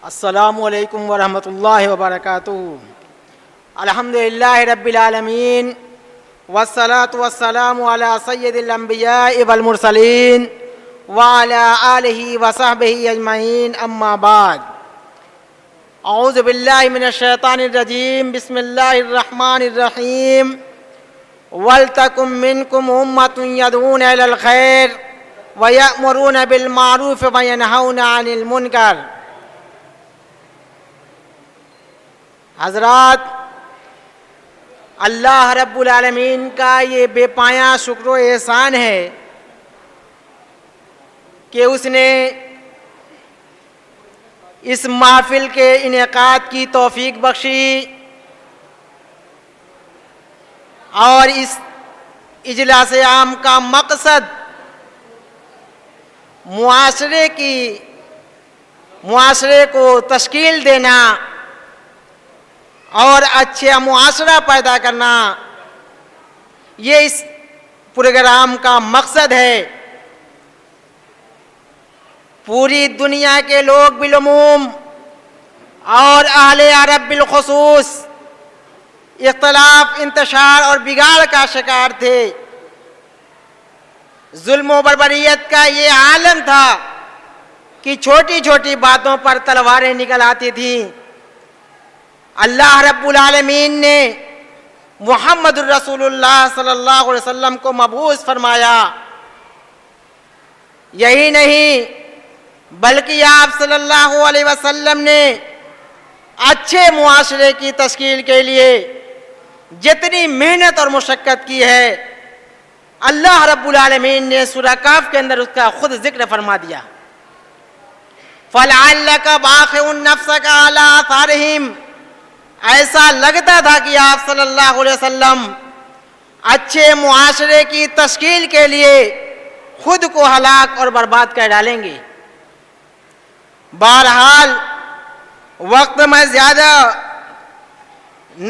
السلام علیکم ورحمۃ اللہ وبرکاتہ۔ الحمدللہ رب العالمین والصلاة والسلام علی سید الانبیاء والمرسلین وعلی آلہ وصحبہ اجمعین، اما بعد۔ اعوذ باللہ من الشیطان الرجیم، بسم اللہ الرحمن الرحیم۔ وَلْتَكُن مِّنكُمْ أُمَّةٌ يَدْعُونَ إِلَى الْخَيْرِ وَيَأْمُرُونَ بِالْمَعْرُوفِ وَيَنْهَوْنَ عَنِ الْمُنكَرِ۔ حضرات، اللہ رب العالمین کا یہ بے پایاں شکر و احسان ہے کہ اس نے اس محفل کے انعقاد کی توفیق بخشی اور اس اجلاس عام کا مقصد معاشرے کو تشکیل دینا اور اچھا معاشرہ پیدا کرنا، یہ اس پروگرام کا مقصد ہے۔ پوری دنیا کے لوگ بالعموم اور اہل عرب بالخصوص اختلاف، انتشار اور بگاڑ کا شکار تھے۔ ظلم و بربریت کا یہ عالم تھا کہ چھوٹی چھوٹی باتوں پر تلواریں نکل آتی تھیں۔ اللہ رب العالمین نے محمد الرسول اللہ صلی اللہ علیہ وسلم کو مبعوث فرمایا۔ یہی نہیں بلکہ آپ صلی اللہ علیہ وسلم نے اچھے معاشرے کی تشکیل کے لیے جتنی محنت اور مشقت کی ہے، اللہ رب العالمین نے سورہ کہف کے اندر اس کا خود ذکر فرما دیا۔ فَلَعَلَّكَ بَاخِعٌ نَفْسَكَ عَلَىٰ آثَارِهِمْ۔ ایسا لگتا تھا کہ آپ صلی اللہ علیہ وسلم اچھے معاشرے کی تشکیل کے لیے خود کو ہلاک اور برباد کر ڈالیں گے۔ بہرحال وقت میں زیادہ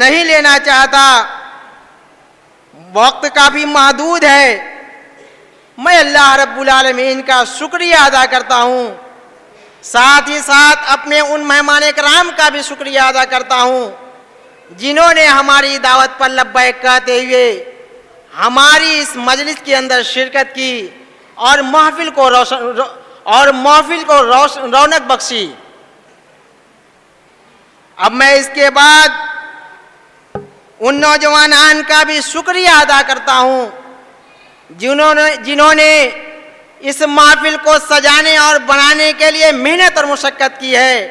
نہیں لینا چاہتا، وقت کافی محدود ہے۔ میں اللہ رب العالمین کا شکریہ ادا کرتا ہوں، ساتھ ہی ساتھ اپنے ان مہمان کرام کا بھی شکریہ ادا کرتا ہوں جنہوں نے ہماری دعوت پر لبیک کہتے ہوئے ہماری اس مجلس کے اندر شرکت کی اور محفل کو رونق بخشی۔ اب میں اس کے بعد ان نوجوانان کا بھی شکریہ ادا کرتا ہوں جنہوں نے اس محفل کو سجانے اور بنانے کے لیے محنت اور مشقت کی ہے۔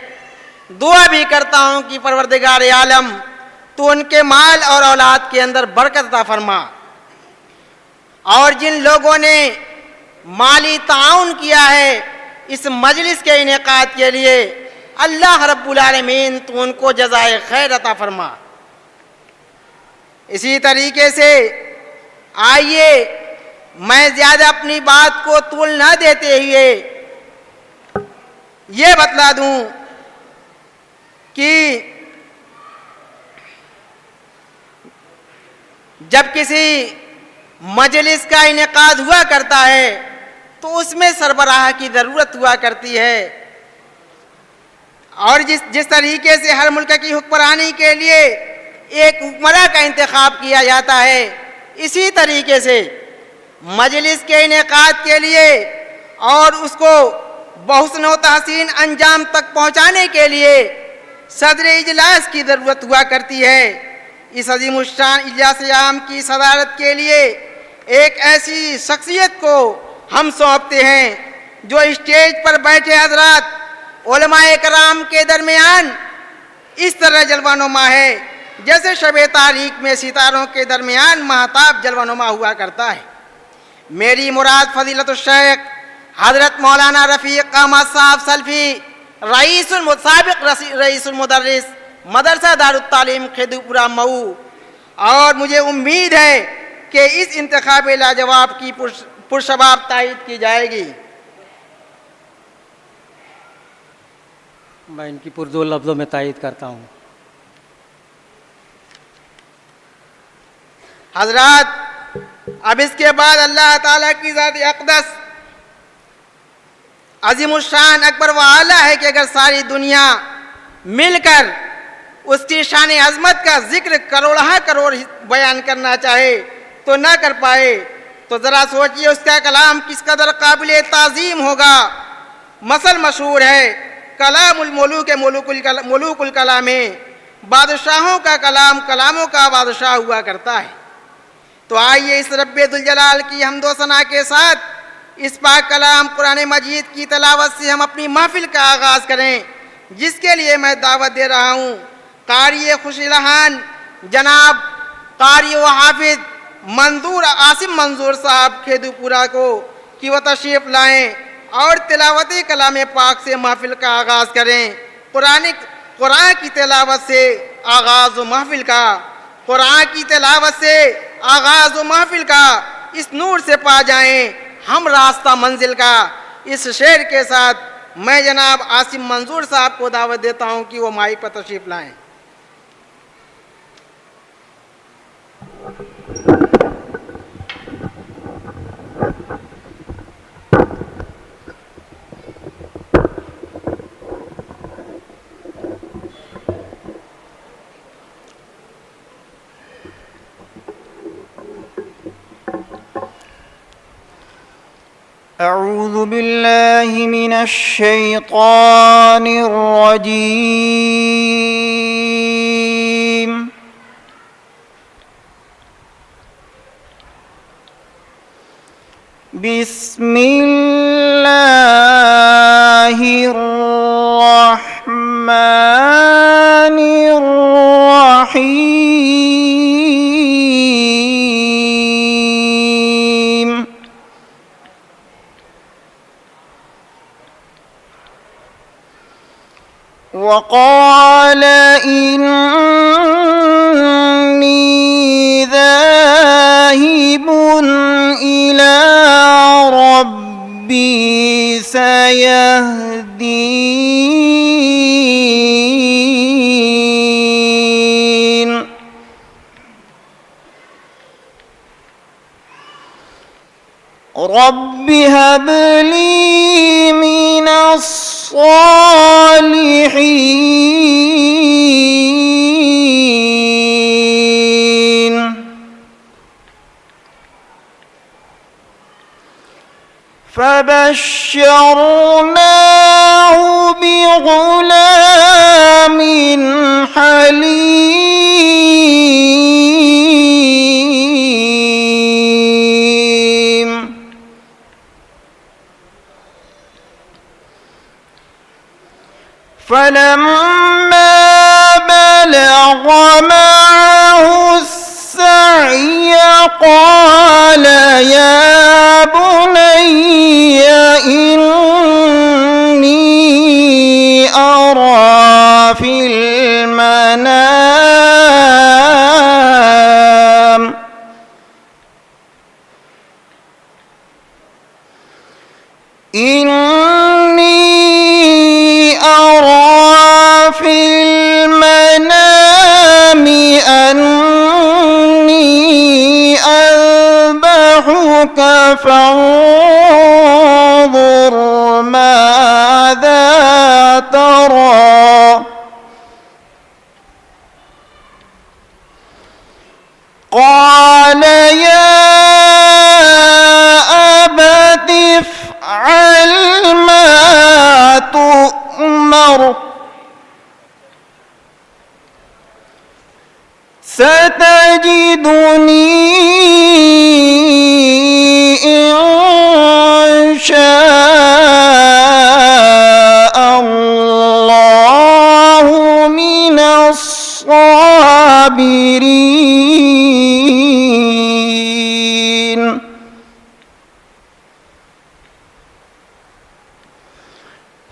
دعا بھی کرتا ہوں کہ پروردگار عالم تو ان کے مال اور اولاد کے اندر برکت عطا فرما، اور جن لوگوں نے مالی تعاون کیا ہے اس مجلس کے انعقاد کے لیے، اللہ رب العالمین تو ان کو جزائے خیر عطا فرما۔ اسی طریقے سے آئیے میں زیادہ اپنی بات کو طول نہ دیتے ہوئے یہ بتلا دوں کہ جب کسی مجلس کا انعقاد ہوا کرتا ہے تو اس میں سربراہ کی ضرورت ہوا کرتی ہے، اور جس طریقے سے ہر ملک کی حکمرانی کے لیے ایک حکمراں کا انتخاب کیا جاتا ہے، اسی طریقے سے مجلس کے انعقاد کے لیے اور اس کو بحسن و تحسین انجام تک پہنچانے کے لیے صدر اجلاس کی ضرورت ہوا کرتی ہے۔ اس عظیم الشان اجلاس عام کی صدارت کے لیے ایک ایسی شخصیت کو ہم سونپتے ہیں جو اسٹیج پر بیٹھے حضرات علماء کرام کے درمیان اس طرح جلوہ نما ہے جیسے شب تاریک میں ستاروں کے درمیان مہتاب جلوہ نما ہوا کرتا ہے۔ میری مراد فضیلت الشیخ حضرت مولانا رفیق احمد صاحب سلفی، سابق رئیس المدرس مدرسہ دارالتعلیم خیدوپورہ مئو، اور مجھے امید ہے کہ اس انتخاب لاجواب کی پرشباب تائید کی جائے گی۔ میں ان کی پردو لفظوں میں تائید کرتا ہوں۔ حضرات، اب اس کے بعد اللہ تعالیٰ کی ذات اقدس عظیم الشان اکبر و اعلیٰ ہے کہ اگر ساری دنیا मिलकर उसकी शान अजमत का जिक्र करोड़ा करोड़ बयान करना चाहे तो ना कर पाए, तो ज़रा सोचिए उसका कलाम किस कदर काबिल ताज़ीम होगा। मसल मशहूर है, कलामुल मुलूक मुलूकुल कलाम है, बादशाहों का कलाम कलामों का बादशाह हुआ करता है। तो आइए इस रब्बुल जलाल की हम्दो सना के साथ इस पाक कलाम कुरान मजीद की तलावत से हम अपनी महफिल का आगाज़ करें, जिसके लिए मैं दावत दे रहा हूँ कारी खुशिलहान जनाब कारी व हाफिज मंजूर आसिम मंजूर साहब खेदूपुरा को कि वह तशरीफ़ लाएँ और तिलावत कलाम पाक से महफिल का आगाज़ करें। कुरान की तिलावत से आगाज़ व महफिल का, कुरान की तिलावत से आगाज़ व महफिल का, इस नूर से पा जाएं हम रास्ता मंजिल का। इस शेर के साथ मैं जनाब आसिम मंजूर साहब को दावत देता हूं कि वो माइक पर तशरीफ़ लाएं। أعوذ بالله من الشيطان الرجيم. بسم الله الرحمن الرحيم. وقال إني ذاهب إلى ربي سيهدين. رب هب لي من الصالحين. فبشرناه بغلام حليم. فلما بلغ معه السعي قال يا بني إني أرى في المنام أني أذبحك فانظر ماذا ترى. قال يا أبت افعل ما تؤمر ستجدني إن شاء الله من الصابرين.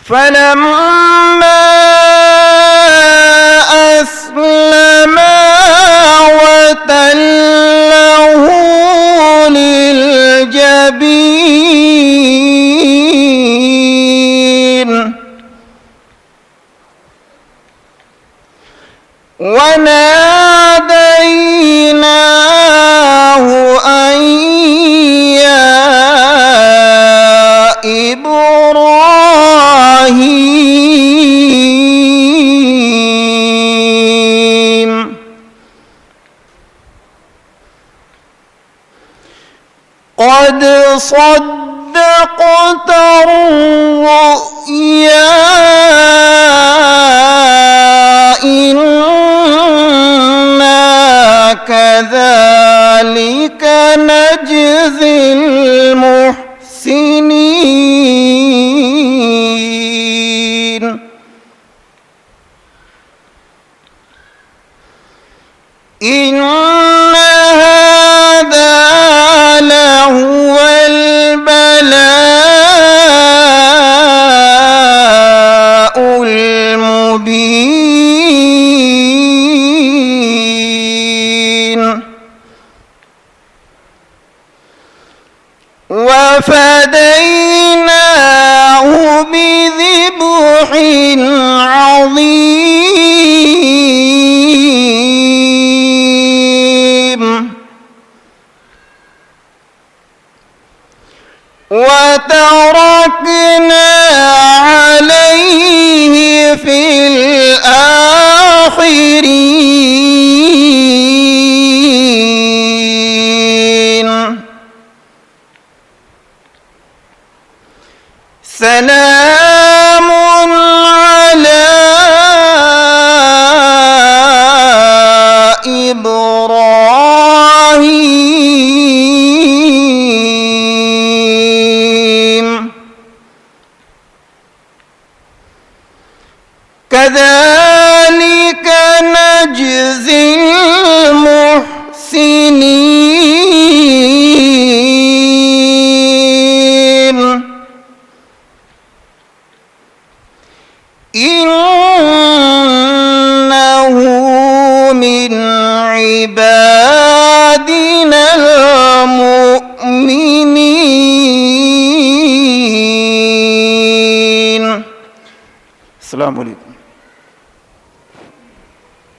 فلما أسلما وتله للجبين وناديناه أن يا إبراهيم صدقت الرؤيا إنا كذلك نجزي المحسنين إن هذا لهو البلاء المبين وفديناه بذبح عظيم وتركنا عليه في الآخرين سلام على إبراهيم كذلك نجزي المحسنين إنه من عبادنا المؤمنين. السلام عليكم.